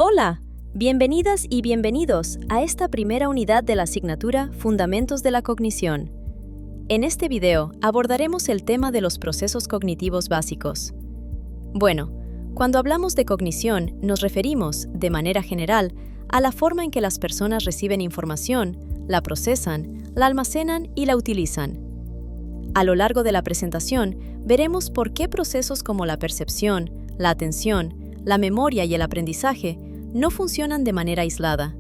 Hola, bienvenidas y bienvenidos a esta primera unidad de la asignatura Fundamentos de la Cognición. En este video abordaremos el tema de los procesos cognitivos básicos. Bueno, cuando hablamos de cognición nos referimos, de manera general, a la forma en que las personas reciben información, la procesan, la almacenan y la utilizan. A lo largo de la presentación veremos por qué procesos como la percepción, la atención, la memoria y el aprendizaje no funcionan de manera aislada.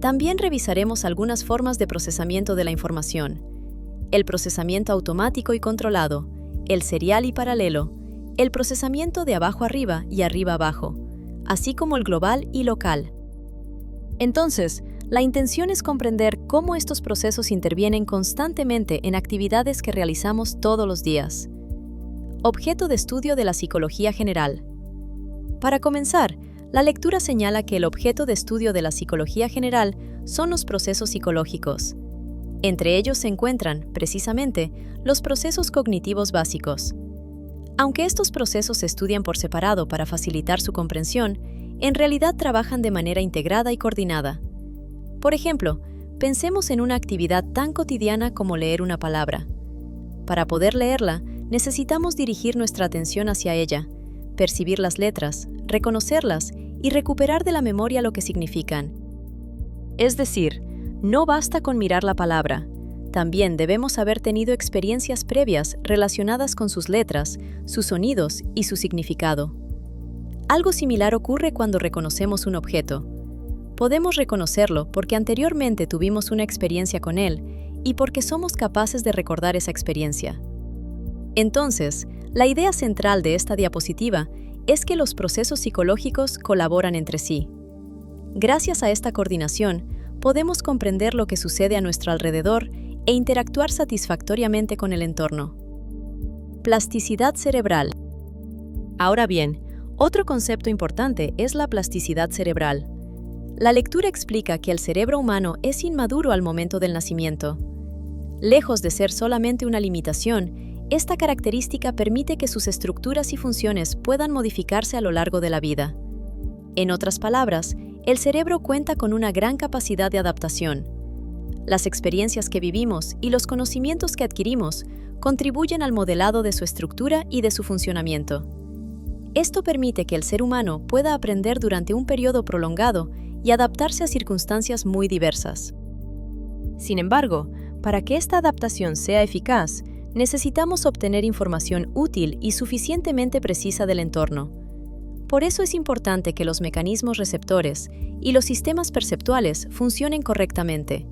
También revisaremos algunas formas de procesamiento de la información: el procesamiento automático y controlado, el serial y paralelo, el procesamiento de abajo arriba y arriba abajo, así como el global y local. Entonces, la intención es comprender cómo estos procesos intervienen constantemente en actividades que realizamos todos los días. Objeto de estudio de la psicología general. Para comenzar, la lectura señala que el objeto de estudio de la psicología general son los procesos psicológicos. Entre ellos se encuentran, precisamente, los procesos cognitivos básicos. Aunque estos procesos se estudian por separado para facilitar su comprensión, en realidad trabajan de manera integrada y coordinada. Por ejemplo, pensemos en una actividad tan cotidiana como leer una palabra. Para poder leerla, necesitamos dirigir nuestra atención hacia ella, percibir las letras, reconocerlas y recuperar de la memoria lo que significan. Es decir, no basta con mirar la palabra, también debemos haber tenido experiencias previas relacionadas con sus letras, sus sonidos y su significado. Algo similar ocurre cuando reconocemos un objeto. Podemos reconocerlo porque anteriormente tuvimos una experiencia con él y porque somos capaces de recordar esa experiencia. Entonces, la idea central de esta diapositiva es que los procesos psicológicos colaboran entre sí. Gracias a esta coordinación, podemos comprender lo que sucede a nuestro alrededor e interactuar satisfactoriamente con el entorno. Plasticidad cerebral. Ahora bien, otro concepto importante es la plasticidad cerebral. La lectura explica que el cerebro humano es inmaduro al momento del nacimiento. Lejos de ser solamente una limitación, esta característica permite que sus estructuras y funciones puedan modificarse a lo largo de la vida. En otras palabras, el cerebro cuenta con una gran capacidad de adaptación. Las experiencias que vivimos y los conocimientos que adquirimos contribuyen al modelado de su estructura y de su funcionamiento. Esto permite que el ser humano pueda aprender durante un periodo prolongado y adaptarse a circunstancias muy diversas. Sin embargo, para que esta adaptación sea eficaz, necesitamos obtener información útil y suficientemente precisa del entorno. Por eso es importante que los mecanismos receptores y los sistemas perceptuales funcionen correctamente.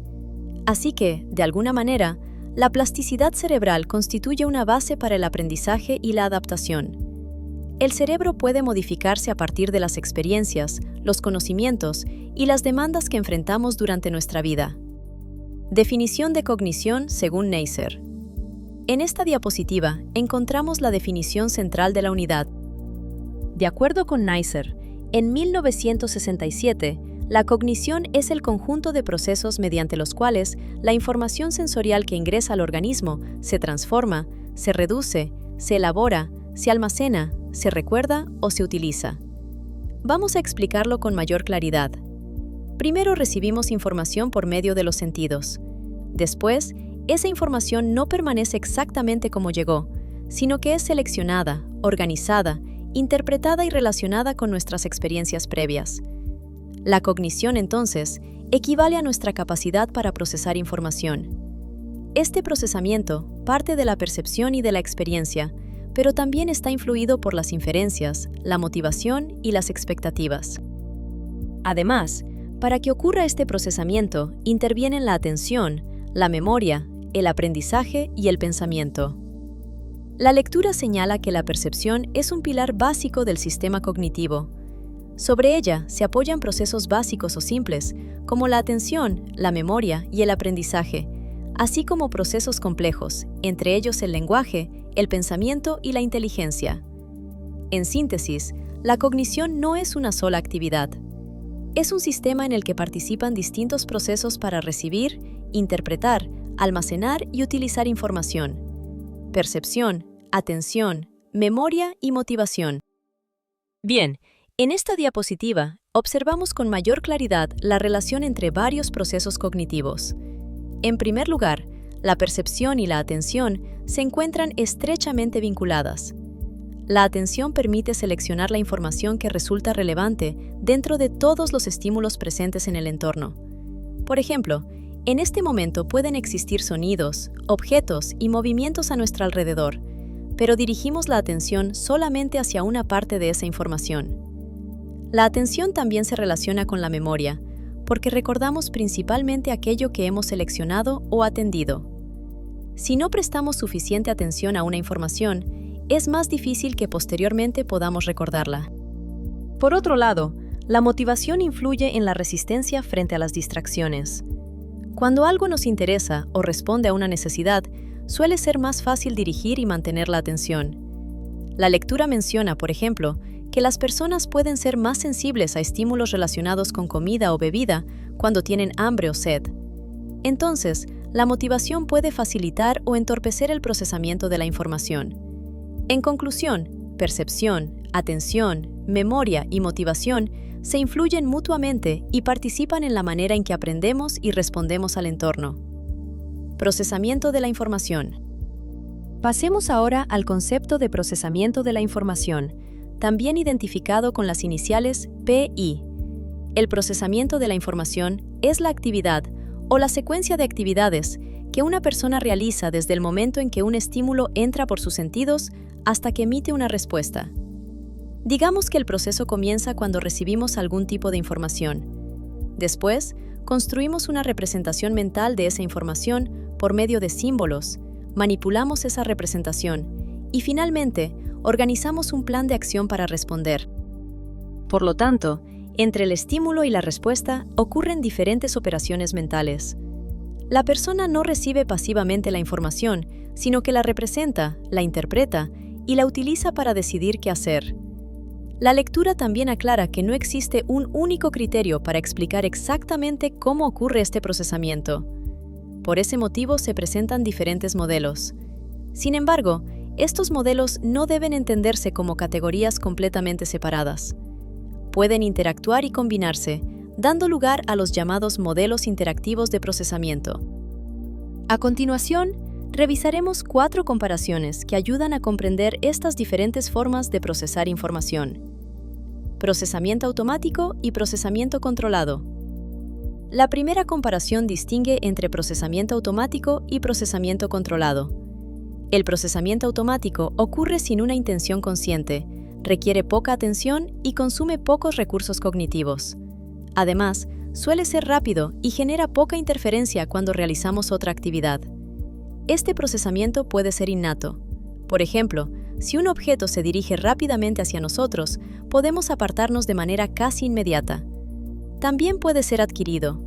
Así que, de alguna manera, la plasticidad cerebral constituye una base para el aprendizaje y la adaptación. El cerebro puede modificarse a partir de las experiencias, los conocimientos y las demandas que enfrentamos durante nuestra vida. Definición de cognición según Neisser. En esta diapositiva encontramos la definición central de la unidad. De acuerdo con Neisser, en 1967, la cognición es el conjunto de procesos mediante los cuales la información sensorial que ingresa al organismo se transforma, se reduce, se elabora, se almacena, se recuerda o se utiliza. Vamos a explicarlo con mayor claridad. Primero recibimos información por medio de los sentidos. Después, esa información no permanece exactamente como llegó, sino que es seleccionada, organizada, interpretada y relacionada con nuestras experiencias previas. La cognición, entonces, equivale a nuestra capacidad para procesar información. Este procesamiento parte de la percepción y de la experiencia, pero también está influido por las inferencias, la motivación y las expectativas. Además, para que ocurra este procesamiento, intervienen la atención, la memoria, el aprendizaje y el pensamiento. La lectura señala que la percepción es un pilar básico del sistema cognitivo. Sobre ella se apoyan procesos básicos o simples, como la atención, la memoria y el aprendizaje, así como procesos complejos, entre ellos el lenguaje, el pensamiento y la inteligencia. En síntesis, la cognición no es una sola actividad. Es un sistema en el que participan distintos procesos para recibir, interpretar, almacenar y utilizar información. Percepción, atención, memoria y motivación. Bien, En esta diapositiva, observamos con mayor claridad la relación entre varios procesos cognitivos. En primer lugar, la percepción y la atención se encuentran estrechamente vinculadas. La atención permite seleccionar la información que resulta relevante dentro de todos los estímulos presentes en el entorno. Por ejemplo, en este momento pueden existir sonidos, objetos y movimientos a nuestro alrededor, pero dirigimos la atención solamente hacia una parte de esa información. La atención también se relaciona con la memoria, porque recordamos principalmente aquello que hemos seleccionado o atendido. Si no prestamos suficiente atención a una información, es más difícil que posteriormente podamos recordarla. Por otro lado, la motivación influye en la resistencia frente a las distracciones. Cuando algo nos interesa o responde a una necesidad, suele ser más fácil dirigir y mantener la atención. La lectura menciona, por ejemplo, que las personas pueden ser más sensibles a estímulos relacionados con comida o bebida cuando tienen hambre o sed. Entonces, la motivación puede facilitar o entorpecer el procesamiento de la información. En conclusión, percepción, atención, memoria y motivación se influyen mutuamente y participan en la manera en que aprendemos y respondemos al entorno. Procesamiento de la información. Pasemos ahora al concepto de procesamiento de la información, también identificado con las iniciales PI. El procesamiento de la información es la actividad o la secuencia de actividades que una persona realiza desde el momento en que un estímulo entra por sus sentidos hasta que emite una respuesta. Digamos que el proceso comienza cuando recibimos algún tipo de información. Después, construimos una representación mental de esa información por medio de símbolos, manipulamos esa representación y finalmente organizamos un plan de acción para responder. Por lo tanto, entre el estímulo y la respuesta ocurren diferentes operaciones mentales. La persona no recibe pasivamente la información, sino que la representa, la interpreta y la utiliza para decidir qué hacer. La lectura también aclara que no existe un único criterio para explicar exactamente cómo ocurre este procesamiento. Por ese motivo se presentan diferentes modelos. Sin embargo, estos modelos no deben entenderse como categorías completamente separadas. Pueden interactuar y combinarse, dando lugar a los llamados modelos interactivos de procesamiento. A continuación, revisaremos 4 comparaciones que ayudan a comprender estas diferentes formas de procesar información. Procesamiento automático y procesamiento controlado. La primera comparación distingue entre procesamiento automático y procesamiento controlado. El procesamiento automático ocurre sin una intención consciente, requiere poca atención y consume pocos recursos cognitivos. Además, suele ser rápido y genera poca interferencia cuando realizamos otra actividad. Este procesamiento puede ser innato. Por ejemplo, si un objeto se dirige rápidamente hacia nosotros, podemos apartarnos de manera casi inmediata. También puede ser adquirido.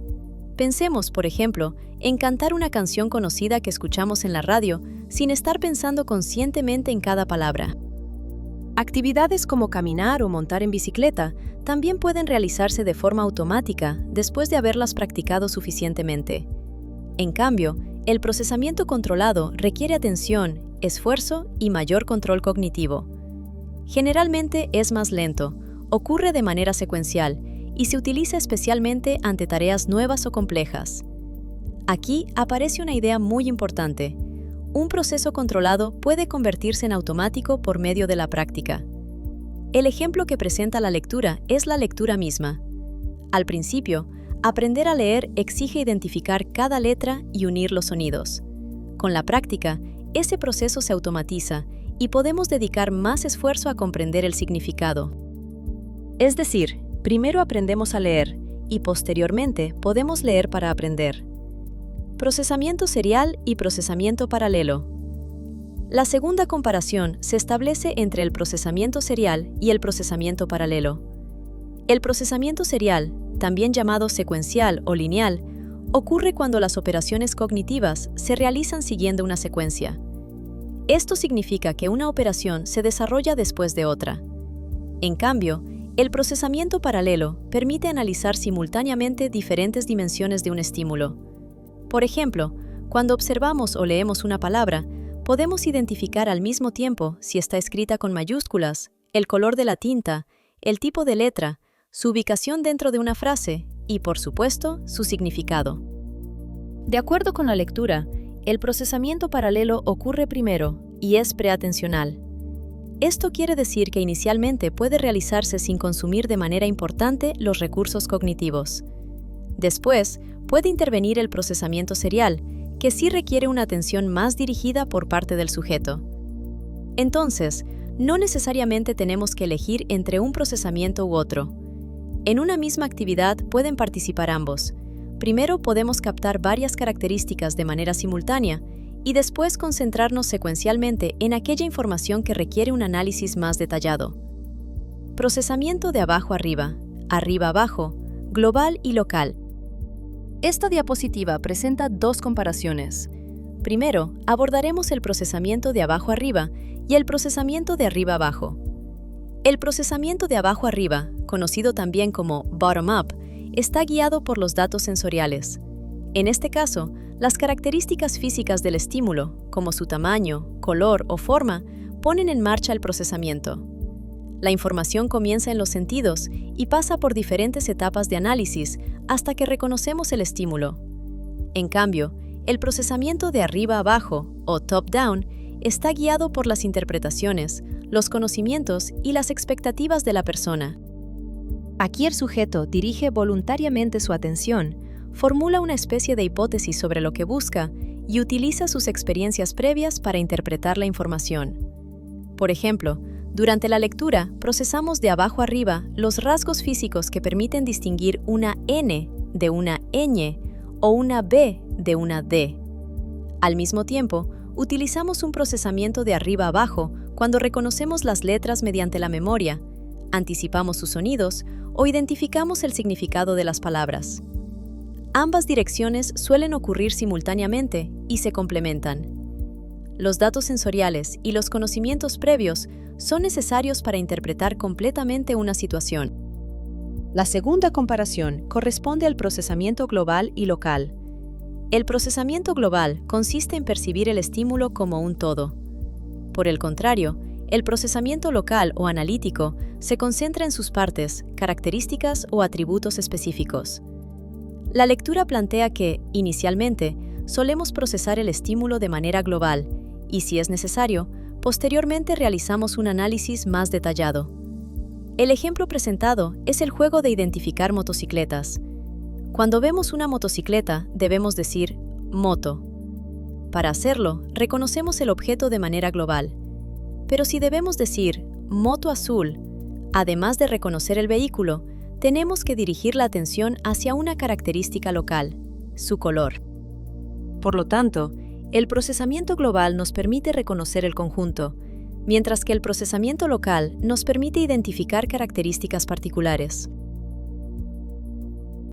Pensemos, por ejemplo, en cantar una canción conocida que escuchamos en la radio sin estar pensando conscientemente en cada palabra. Actividades como caminar o montar en bicicleta también pueden realizarse de forma automática después de haberlas practicado suficientemente. En cambio, el procesamiento controlado requiere atención, esfuerzo y mayor control cognitivo. Generalmente es más lento, ocurre de manera secuencial y se utiliza especialmente ante tareas nuevas o complejas. Aquí aparece una idea muy importante. Un proceso controlado puede convertirse en automático por medio de la práctica. El ejemplo que presenta la lectura es la lectura misma. Al principio, aprender a leer exige identificar cada letra y unir los sonidos. Con la práctica, ese proceso se automatiza y podemos dedicar más esfuerzo a comprender el significado. Es decir, primero aprendemos a leer y posteriormente podemos leer para aprender. Procesamiento serial y procesamiento paralelo. La segunda comparación se establece entre el procesamiento serial y el procesamiento paralelo. El procesamiento serial, también llamado secuencial o lineal, ocurre cuando las operaciones cognitivas se realizan siguiendo una secuencia. Esto significa que una operación se desarrolla después de otra. En cambio, el procesamiento paralelo permite analizar simultáneamente diferentes dimensiones de un estímulo. Por ejemplo, cuando observamos o leemos una palabra, podemos identificar al mismo tiempo si está escrita con mayúsculas, el color de la tinta, el tipo de letra, su ubicación dentro de una frase y, por supuesto, su significado. De acuerdo con la lectura, el procesamiento paralelo ocurre primero y es preatencional. Esto quiere decir que inicialmente puede realizarse sin consumir de manera importante los recursos cognitivos. Después, puede intervenir el procesamiento serial, que sí requiere una atención más dirigida por parte del sujeto. Entonces, no necesariamente tenemos que elegir entre un procesamiento u otro. En una misma actividad pueden participar ambos. Primero podemos captar varias características de manera simultánea y después concentrarnos secuencialmente en aquella información que requiere un análisis más detallado. Procesamiento de abajo arriba, arriba abajo, global y local. Esta diapositiva presenta dos comparaciones. Primero, abordaremos el procesamiento de abajo arriba y el procesamiento de arriba abajo. El procesamiento de abajo arriba, conocido también como bottom-up, está guiado por los datos sensoriales. En este caso, las características físicas del estímulo, como su tamaño, color o forma, ponen en marcha el procesamiento. La información comienza en los sentidos y pasa por diferentes etapas de análisis hasta que reconocemos el estímulo. En cambio, el procesamiento de arriba abajo, o top-down, está guiado por las interpretaciones, los conocimientos y las expectativas de la persona. Aquí el sujeto dirige voluntariamente su atención, formula una especie de hipótesis sobre lo que busca y utiliza sus experiencias previas para interpretar la información. Por ejemplo, durante la lectura procesamos de abajo arriba los rasgos físicos que permiten distinguir una N de una ñ o una B de una D. Al mismo tiempo, utilizamos un procesamiento de arriba abajo cuando reconocemos las letras mediante la memoria, anticipamos sus sonidos o identificamos el significado de las palabras. Ambas direcciones suelen ocurrir simultáneamente y se complementan. Los datos sensoriales y los conocimientos previos son necesarios para interpretar completamente una situación. La segunda comparación corresponde al procesamiento global y local. El procesamiento global consiste en percibir el estímulo como un todo. Por el contrario, el procesamiento local o analítico se concentra en sus partes, características o atributos específicos. La lectura plantea que, inicialmente, solemos procesar el estímulo de manera global y, si es necesario, posteriormente realizamos un análisis más detallado. El ejemplo presentado es el juego de identificar motocicletas. Cuando vemos una motocicleta, debemos decir moto. Para hacerlo, reconocemos el objeto de manera global. Pero si debemos decir moto azul, además de reconocer el vehículo, tenemos que dirigir la atención hacia una característica local, su color. Por lo tanto, el procesamiento global nos permite reconocer el conjunto, mientras que el procesamiento local nos permite identificar características particulares.